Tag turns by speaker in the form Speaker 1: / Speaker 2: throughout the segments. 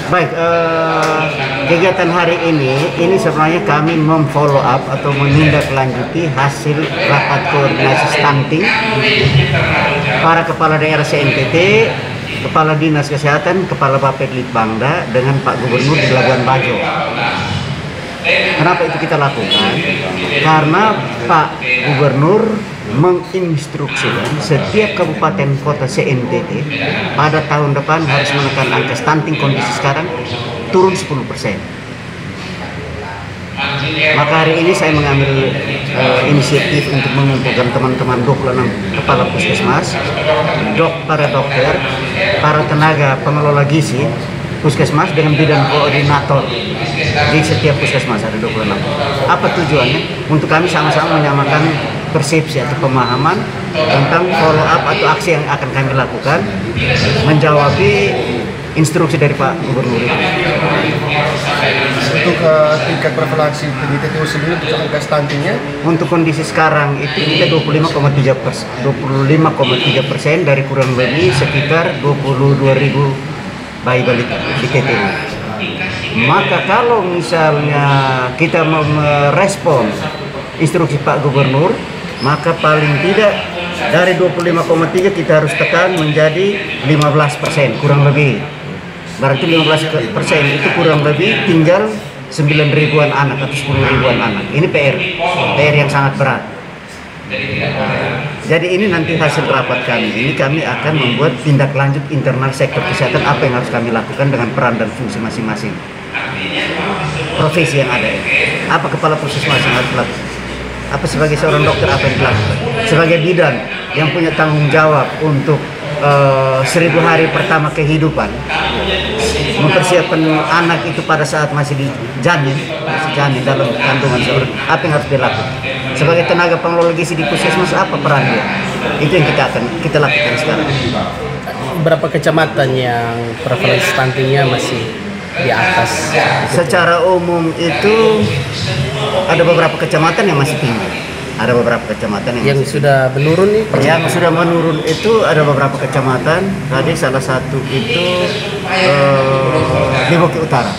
Speaker 1: Baik, kegiatan hari ini sebenarnya kami memfollow up atau menindaklanjuti hasil rapat koordinasi stunting para kepala daerah CNTT, kepala dinas kesehatan, kepala Bapedlitbangda dengan Pak Gubernur di Labuan Bajo. Kenapa itu kita lakukan? Karena Pak Gubernur menginstruksikan setiap kabupaten kota CNTT pada tahun depan harus menekan angka stunting kondisi sekarang turun 10%. Maka hari ini saya mengambil inisiatif untuk mengumpulkan teman-teman 26 kepala puskesmas, para dokter, para tenaga pengelola gizi puskesmas dengan bidang koordinator di setiap puskesmas ada 26. Apa tujuannya? Untuk kami sama-sama menyamakan persepsi atau pemahaman tentang follow up atau aksi yang akan kami lakukan menjawabi instruksi dari Pak Gubernur itu.
Speaker 2: Untuk tingkat prevalensi TTT sendiri untuk angka stuntingnya?
Speaker 1: Untuk kondisi sekarang itu kita 25,3% dari kurang lebih sekitar 22.000 bayi balita di TTU. Maka kalau misalnya kita merespon instruksi Pak Gubernur, maka paling tidak dari 25,3 kita harus tekan menjadi 15% kurang lebih. Berarti 15% itu kurang lebih tinggal 9.000-an anak atau 10.000-an anak. Ini PR yang sangat berat. Jadi ini nanti hasil rapat kami ini kami akan membuat tindak lanjut internal sektor kesehatan apa yang harus kami lakukan dengan peran dan fungsi masing-masing profesi yang ada. Apa kepala puskesmas yang harus lakukan? Apa sebagai seorang dokter apa yang dilakukan? Sebagai bidan yang punya tanggung jawab untuk 1000 hari pertama kehidupan, mempersiapkan anak itu pada saat masih janin dalam kandungan seorang, apa yang harus dilakukan? Sebagai tenaga pengelola gizi di puskesmas apa peran dia? Itu yang kita lakukan sekarang.
Speaker 3: Berapa kecamatan yang prevalensi stuntingnya masih di atas?
Speaker 1: Secara umum itu ada beberapa kecamatan yang masih tinggi. Ada beberapa kecamatan yang
Speaker 3: sudah menurun nih?
Speaker 1: Yang sudah menurun itu ada beberapa kecamatan. Tadi salah satu itu di Bukit Utara.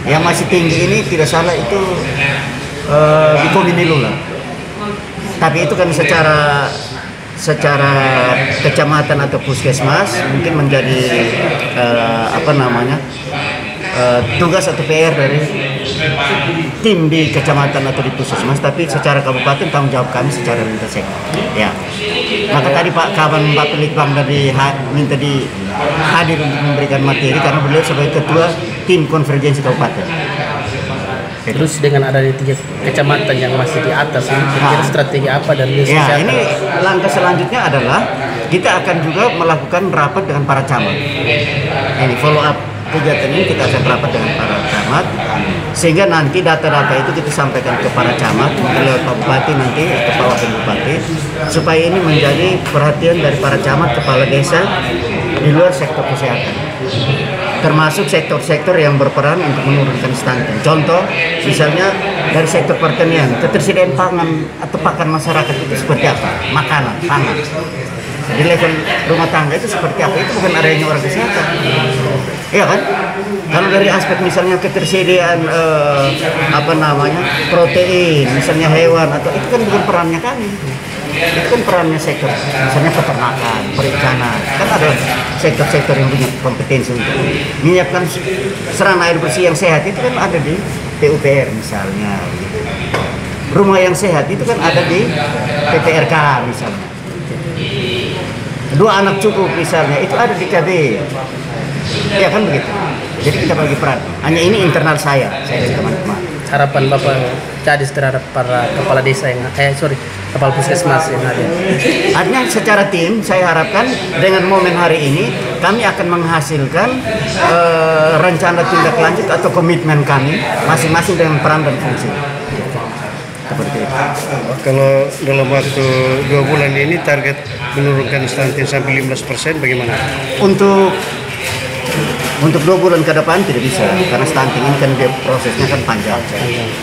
Speaker 1: Yang masih tinggi ini tidak salah itu di Kominilula. Tapi itu kan secara kecamatan atau puskesmas mungkin menjadi tugas atau PR dari tim di kecamatan atau di puskesmas, tapi secara kabupaten tanggung jawab kami secara lintas sektor. Ya. Maka tadi Pak Kaban Bapedlitbangda minta hadir untuk memberikan materi karena beliau sebagai ketua tim konvergensi kabupaten.
Speaker 3: Terus dengan adanya 3 kecamatan yang masih di atas ini, kira-kira strategi apa dan
Speaker 1: ini langkah selanjutnya adalah kita akan juga melakukan rapat dengan para camat. Ini follow up kegiatan ini kita akan rapat dengan para camat sehingga nanti data-data itu kita sampaikan ke para camat lewat Pak Bupati nanti ke Pak Wakil Bupati supaya ini menjadi perhatian dari para camat kepala desa di luar sektor kesehatan, termasuk sektor-sektor yang berperan untuk menurunkan stunting. Contoh misalnya dari sektor pertanian, ketersediaan pangan atau pakan masyarakat itu seperti apa? Makanan, pangan. Di level rumah tangga itu seperti apa? Itu bukan areanya orang kesehatan. Iya kan? Kalau dari aspek misalnya ketersediaan protein, misalnya hewan atau itu kan bukan perannya kami. Itu kan perannya sektor, misalnya peternakan, perikanan. Kan ada sektor-sektor yang punya kompetensi untuk menyiapkan sarana air bersih yang sehat itu kan ada di PUPR misalnya. Rumah yang sehat itu kan ada di PPRK misalnya. 2 anak cukup misalnya itu ada di KB. Ya kan begitu. Jadi kita bagi peran. Hanya ini internal saya dan teman-teman.
Speaker 3: Harapan Bapak Kadis terhadap para kepala desa yang kepala puskesmas yang ada.
Speaker 1: Artinya secara tim saya harapkan dengan momen hari ini kami akan menghasilkan rencana tindak lanjut atau komitmen kami masing-masing dengan peran dan fungsi. Seperti itu.
Speaker 2: Kalau dalam waktu 2 bulan ini target menurunkan stunting sampai 15% bagaimana?
Speaker 1: Untuk 2 bulan ke depan tidak bisa karena stunting ini kan prosesnya kan panjang.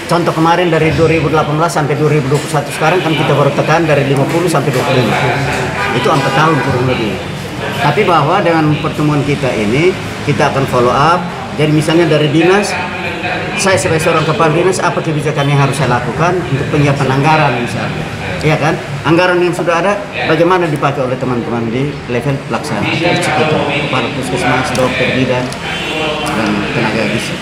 Speaker 1: Contoh kemarin dari 2018 sampai 2021 sekarang kan kita baru tekan dari 50 sampai 25. Itu 4 tahun kurang lebih. Tapi bahwa dengan pertemuan kita ini kita akan follow up Jadi misalnya dari dinas, saya sebagai seorang kepala dinas, apa kebijakan yang harus saya lakukan untuk penyiapan anggaran misalnya, ya kan? Anggaran yang sudah ada, bagaimana dipakai oleh teman-teman di level pelaksana, eksekutor, kepala puskesmas, dokter, bidan, dan tenaga gizi.